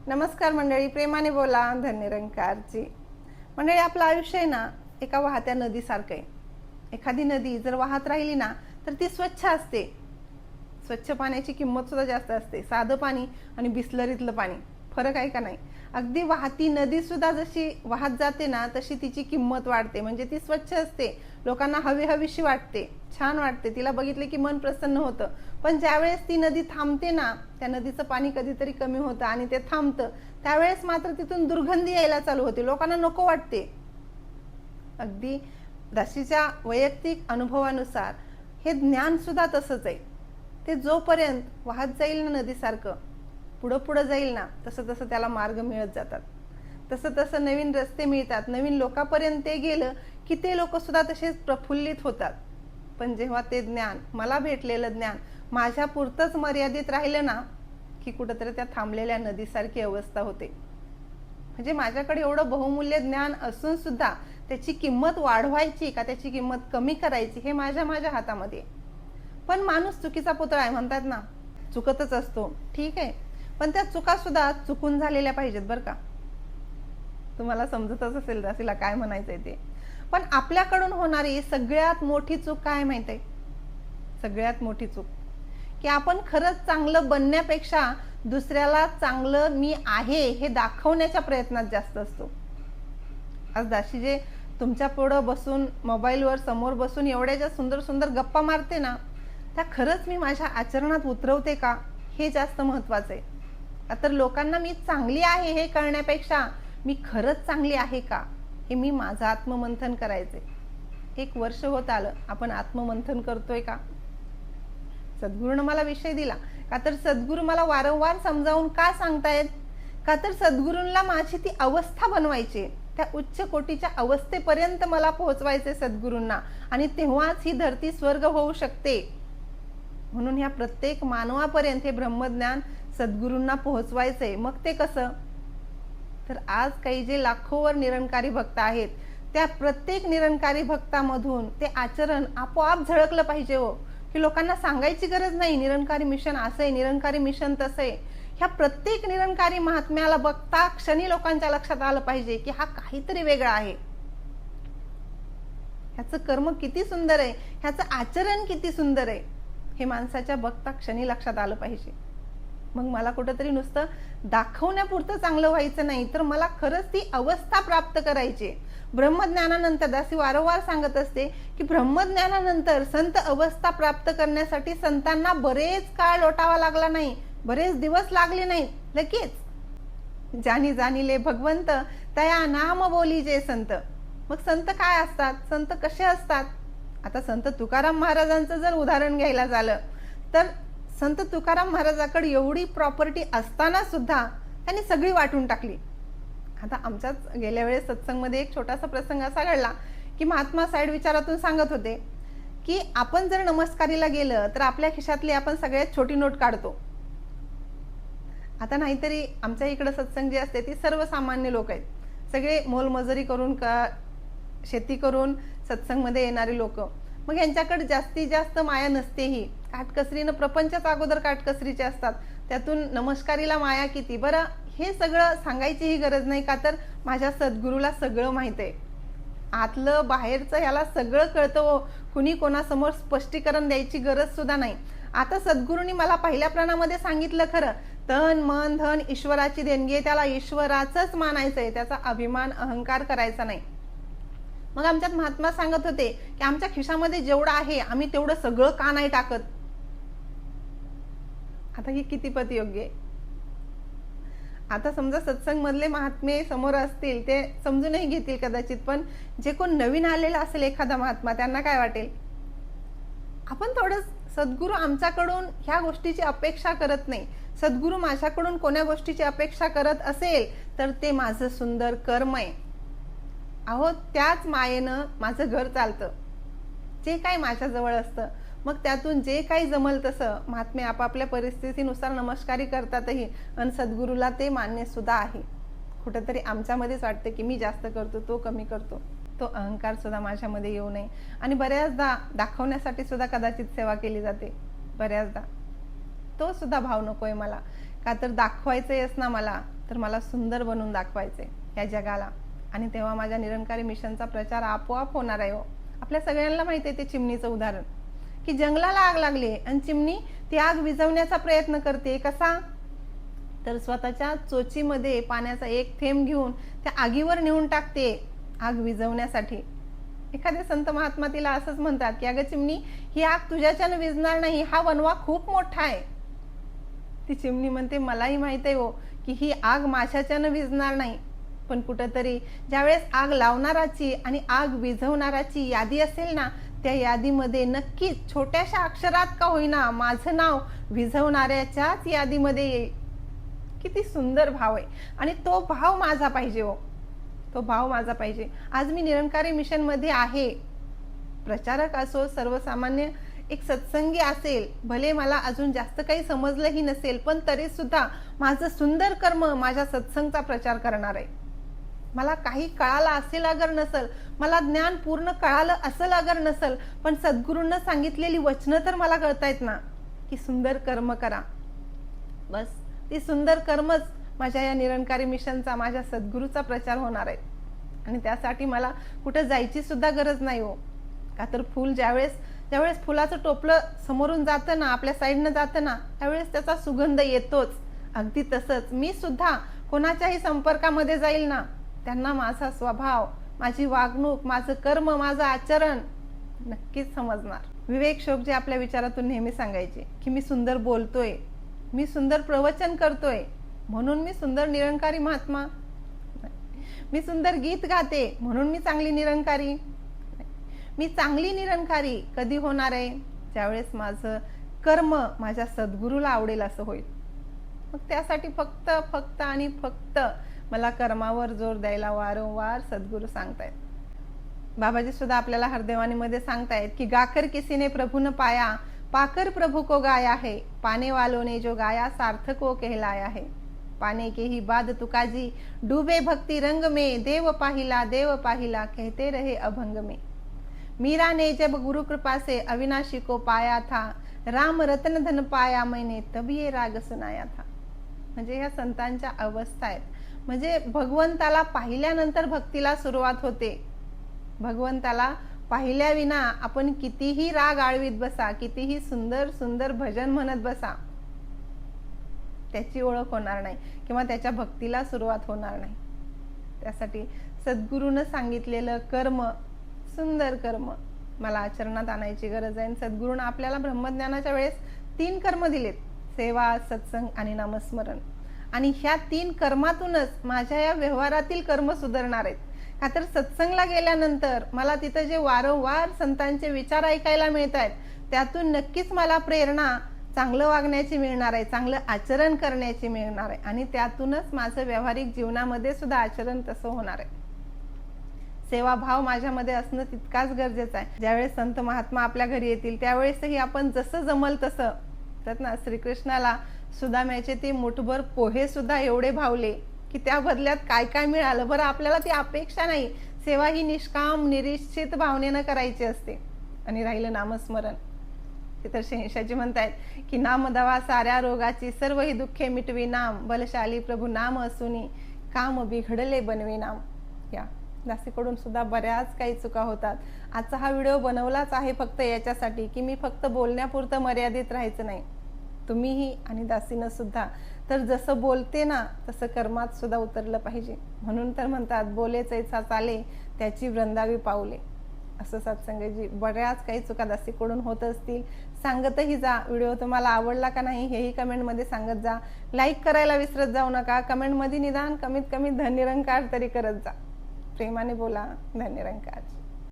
नमस्कार मंडळी, प्रेमाने बोला धन्यरंकारची मंडळी. आपलं आयुष्य आहे ना एका वाहत्या नदीसारखं आहे. एखादी नदी जर वाहत राहिली ना तर ती स्वच्छ असते. स्वच्छ पाण्याची किंमत सुद्धा जास्त असते. साधं पाणी आणि बिस्लरीतलं पाणी फरक आहे का नाही? अगदी वाहती नदी सुद्धा जशी वाहत जाते ना तशी तिची किंमत वाढते. म्हणजे ती स्वच्छ असते, लोकांना हवीशी वाटते, छान वाटते, तिला बघितले की मन प्रसन्न होतं. पण ज्यावेळेस ती नदी थांबते ना, त्या नदीचं पाणी कधीतरी कमी होतं आणि ते थांबतं, त्यावेळेस मात्र तिथून दुर्गंधी यायला चालू होते, लोकांना नको वाटते. अगदी दाशीच्या वैयक्तिक अनुभवानुसार हे ज्ञान सुद्धा तसंच आहे. ते जोपर्यंत वाहत जाईल ना नदीसारखं, पुढं जाईल ना, तसं त्याला मार्ग मिळत जातात. तसं नवीन रस्ते मिळतात. नवीन लोकांपर्यंत ते गेलं की ते लोक सुद्धा तसेच प्रफुल्लित होतात. पण जेव्हा ते ज्ञान, मला भेटलेलं ज्ञान माझ्या पुरतंच मर्यादित राहिलं ना की कुठंतरी त्या थांबलेल्या नदीसारखी अवस्था होते. म्हणजे माझ्याकडे एवढं बहुमूल्य ज्ञान असून सुद्धा त्याची किंमत वाढवायची का त्याची किंमत कमी करायची हे माझ्या हातामध्ये. पण माणूस चुकीचा पुतळा आहे म्हणतात ना, चुकतच असतो. ठीक आहे, पण त्या चुका सुद्धा चुकून झालेल्या पाहिजेत बरं का. तुम्हाला समजतच असेल दासीला काय म्हणायचंय ते. पण आपल्याकडून होणारी सगळ्यात मोठी चूक काय माहिती आहे? सगळ्यात मोठी चूक की आपण खरंच चांगलं बनण्यापेक्षा दुसऱ्याला चांगलं मी आहे हे दाखवण्याच्या प्रयत्नात जास्त असतो. आज दाशी जे तुमच्या पुढं बसून मोबाईलवर समोर बसून एवढ्या ज्या सुंदर गप्पा मारते ना, त्या खरंच मी माझ्या आचरणात उतरवते का हे जास्त महत्वाचं आहे. तर लोकांना मी चांगली आहे हे कळण्यापेक्षा मी खरंच चांगली आहे का हे मी माझं आत्ममंथन करायचे. 1 वर्ष होत आलं, आपण आत्ममंथन करतोय का? सद्गुरूनं मला विषय दिला का तर सद्गुरू मला वारंवार समजावून का सांगतायत का तर सद्गुरूंना माझी ती अवस्था बनवायची, त्या उच्च कोटीच्या अवस्थेपर्यंत मला पोहोचवायचे सद्गुरूंना, आणि तेव्हाच ही धरती स्वर्ग होऊ शकते. म्हणून ह्या प्रत्येक मानवापर्यंत हे ब्रह्मज्ञान सद्गुरूंना पोहोचवायचंय. मग ते कसं? तर आज काही जे लाखोवर निरंकारी भक्त आहेत, त्या प्रत्येक निरंकारी भक्तामधून ते आचरण आपोआप झळकलं पाहिजे हो. की लोकांना सांगायची गरज नाही निरंकारी मिशन असं आहे, निरंकारी मिशन तसं आहे. ह्या प्रत्येक निरंकारी महात्म्याला बघता क्षणी लोकांच्या लक्षात आलं पाहिजे की हा काहीतरी वेगळा आहे. ह्याचं कर्म किती सुंदर आहे, ह्याचं आचरण किती सुंदर आहे, हे माणसाच्या बघता क्षणी लक्षात आलं पाहिजे. मग मला कुठंतरी नुसतं दाखवण्यापुरतं चांगलं व्हायचं नाही, तर मला खरंच ती अवस्था प्राप्त करायची. ब्रह्मज्ञानानंतर दासी वारंवार सांगत असते की ब्रह्मज्ञानानंतर संत अवस्था प्राप्त करण्यासाठी संतांना बरेच काळ लोटावा लागला नाही, बरेच दिवस लागले नाहीत. लगेच जानी जाणिले भगवंत तया नाम बोली जे संत. मग संत काय असतात, संत कसे असतात? आता संत तुकाराम महाराजांचं जर उदाहरण घ्यायला झालं तर संत तुकाराम महाराजाकडे एवढी प्रॉपर्टी असताना सुद्धा त्यांनी सगळी वाटून टाकली. आता आमच्याच गेल्या वेळेस सत्संगमध्ये एक छोटासा प्रसंग असा घडला की महात्मा साईड विचारातून सांगत होते की आपण जर नमस्कारीला गेलं तर आपल्या खिशातली आपण सगळ्यात छोटी नोट काढतो. आता नाहीतरी आमच्या इकडे सत्संग जे असते ती सर्वसामान्य लोक आहेत, सगळे मोलमजुरी करून का शेती करून सत्संगमध्ये येणारी लोक. मग यांच्याकडे जास्तीत जास्त माया नसतेही, काटकसरीनं प्रपंचच अगोदर काटकसरीचे असतात, त्यातून नमस्कारीला माया किती. बरं, हे सगळं सांगायचीही गरज नाही का तर माझ्या सद्गुरूला सगळं माहित आहे. आतलं बाहेरचं ह्याला सगळं कळतं. कुणी कोणासमोर स्पष्टीकरण द्यायची गरज सुद्धा नाही. आता सद्गुरूंनी मला पहिल्या प्राणामध्ये सांगितलं खरं, तन मन धन ईश्वराची देणगी आहे, त्याला ईश्वराचंच मानायचंय, त्याचा अभिमान अहंकार करायचा नाही. मग आमच्यात महात्मा सांगत होते की आमच्या खिशामध्ये जेवढं आहे आम्ही तेवढं सगळं का नाही टाकत. आता ही किती पत योग्य आहे? आता समजा सत्संग मधले महात्मे समोर असतील, ते समजूनही घेतील कदाचित, पण जे कोण नवीन आलेला असेल एखादा महात्मा, त्यांना काय वाटेल? आपण थोडं सद्गुरू आमच्याकडून ह्या गोष्टीची अपेक्षा करत नाही. सद्गुरू माझ्याकडून कोण्या गोष्टीची अपेक्षा करत असेल तर ते माझं सुंदर कर्म आहे. अहो, त्याच मायेनं माझं घर चालतं, जे काही माझ्याजवळ असतं. मग त्यातून जे काही जमल तसं महात्मे आपापल्या परिस्थितीनुसार नमस्कारी करतातही, आणि सद्गुरूला ते मान्य सुद्धा आहे. कुठंतरी आमच्यामध्येच वाटतं की मी जास्त करतो, तो कमी करतो. तो अहंकार सुद्धा माझ्यामध्ये येऊ नये. आणि बऱ्याचदा दाखवण्यासाठी सुद्धा कदाचित सेवा केली जाते. बऱ्याचदा तो सुद्धा भाव नकोय मला, का तर दाखवायचंयच ना मला, तर मला सुंदर बनवून दाखवायचे या जगाला. आणि तेव्हा माझ्या निरंकारी मिशनचा प्रचार आपोआप होणार आहे. आपल्या सगळ्यांना माहिती आहे ते चिमणीचं उदाहरण, की जंगलाला आग लागली आणि चिमणी ती आग विझवण्याचा प्रयत्न करते. कसा? तर स्वतःच्या चोचीमध्ये पाण्याचा एक थेंब घेऊन त्या आगीवर नेऊन टाकते आग विझवण्यासाठी. एखादे संत महात्मा तिला असंच म्हणतात की अगं चिमणी, ही आग तुझ्याच्यानं विझणार नाही, हा वनवा खूप मोठा आहे. ती चिमणी म्हणते मलाही माहित आहे हो की ही आग माझ्याच्यानं विझणार नाही, पण कुठंतरी ज्यावेळेस आग लावणाराची आणि आग विझवणाराची यादी असेल ना, त्या यादीमध्ये नक्कीच छोट्याशा अक्षरात का होईना माझं नाव विझवणाऱ्याच्याच यादीमध्ये येईल. किती सुंदर भाव आहे. आणि तो भाव माझा पाहिजे हो, तो भाव माझा पाहिजे. आज मी निरंकारी मिशन मध्ये आहे, प्रचारक असो, सर्वसामान्य एक सत्संगी असेल, भले मला अजून जास्त काही समजलंही नसेल, पण तरी सुद्धा माझं सुंदर कर्म माझ्या सत्संगचा प्रचार करणार आहे. मला काही कळालं असेल अगर नसल, मला ज्ञान पूर्ण कळालं असेल अगर नसल, पण सद्गुरूंना सांगितलेली वचनं तर मला कळतायत ना, की सुंदर कर्म करा. बस ती सुंदर कर्मच माझ्या या निरंकारी मिशनचा, माझ्या सद्गुरूचा प्रचार होणार आहे. आणि त्यासाठी मला कुठं जायची सुद्धा गरज नाही हो. का तर फूल ज्यावेळेस फुलाचं टोपलं समोरून जातं ना, आपल्या साईडनं जातं ना, त्यावेळेस त्याचा सुगंध येतोच. अगदी तसंच मी सुद्धा कोणाच्याही संपर्कामध्ये जाईल ना, त्यांना माझा स्वभाव, माझी वागणूक, माझं कर्म, माझं आचरण नक्कीच समजणार. विवेक शोकजे आपल्या विचारातून नेहमी सांगायचे की मी सुंदर बोलतोय, मी सुंदर प्रवचन करतोय म्हणून मी सुंदर निरंकारी महात्मा, मी सुंदर गीत गाते म्हणून मी चांगली निरंकारी. मी चांगली निरंकारी कधी होणार आहे? ज्यावेळेस माझं कर्म माझ्या सद्गुरूला आवडेल असं होईल. मग त्यासाठी फक्त आणि फक्त मला कर्मावर जोर द्यायला वारंवार सद्गुरू सांगतायत. बाबाजी सुद्धा आपल्याला हरदेवानीमध्ये सांगतायत की गाकर किसीने प्रभु न पाया, पाकर प्रभु को गाया है, पाने वालों ने जो गाया सार्थक वो कहलाया है. पाने के ही बाद तुकाजी डूबे भक्ति रंग में, देव पाहिला कहते रहे अभंग में. मीरा ने जब गुरु कृपा से अविनाशी को पाया था, राम रतन धन पाया मैंने तब ये राग सुनाया था. म्हणजे ह्या संतांच्या अवस्था आहेत. म्हणजे भगवंताला पाहिल्यानंतर भक्तीला सुरुवात होते. भगवंताला पाहिल्याविना आपण कितीही राग आळवीत बसा, कितीही सुंदर सुंदर भजन म्हणत बसा, त्याची ओळख होणार नाही किंवा त्याच्या भक्तीला सुरुवात होणार नाही. त्यासाठी सद्गुरूनं सांगितलेलं कर्म, सुंदर कर्म मला आचरणात आणायची गरज आहे. सद्गुरूनं आपल्याला ब्रह्मज्ञानाच्या वेळेस 3 कर्म दिलेत, सेवा, सत्संग आणि नामस्मरण. आणि ह्या 3 कर्मातूनच माझ्या या व्यवहारातील कर्म सुधारणार आहेत. का तर सत्संगला गेल्यानंतर मला तिथं जे वारंवार संतांचे विचार ऐकायला मिळत आहेत, त्यातून नक्कीच मला प्रेरणा चांगलं वागण्याची मिळणार आहे, चांगलं आचरण करण्याची मिळणार आहे. आणि त्यातूनच माझं व्यावहारिक जीवनामध्ये सुद्धा आचरण तसं होणार आहे. सेवाभाव माझ्यामध्ये असणं तितकाच गरजेचं आहे. ज्यावेळेस संत महात्मा आपल्या घरी येतील त्यावेळेसही आपण जसं जमल तसं, तर ना श्रीकृष्णाला सुदाम्याचे ते मुठभर पोहे सुद्धा एवढे भावले की त्या बदल्यात काय काय मिळालं. बरं, आपल्याला ती अपेक्षा नाही. सेवा ही निष्काम निरीक्षित भावनेनं करायची असते. आणि राहिलं नामस्मरण, ते तर शहंशाजी म्हणतायत की नाम दवा साऱ्या रोगाची, सर्व ही दुःखे मिटवी नाम, बलशाली प्रभू नाम असुनी, काम बिघडले बनवे नाम. या दासीकडून सुद्धा बऱ्याच काही चुका होतात. आजचा हा व्हिडिओ बनवलाच आहे फक्त याच्यासाठी की मी फक्त बोलण्यापुरतं मर्यादित राहायचं नाही. तुम्हीही आणि दासीनं सुद्धा तर जसं बोलते ना तसं कर्मात सुद्धा उतरलं पाहिजे. म्हणून तर म्हणतात बोले चैसा चाले त्याची वृंदावी पावले. असं सत्संगजी बऱ्याच काही चुका दासीकडून होत असतील. सांगतही जा. व्हिडिओ तुम्हाला आवडला का नाही हेही कमेंटमध्ये सांगत जा. लाईक करायला विसरत जाऊ नका. कमेंटमध्ये निदान कमीत कमी धन्यनिरंकार तरी करत जा. प्रेमाने बोला. धन्यनिरंकार.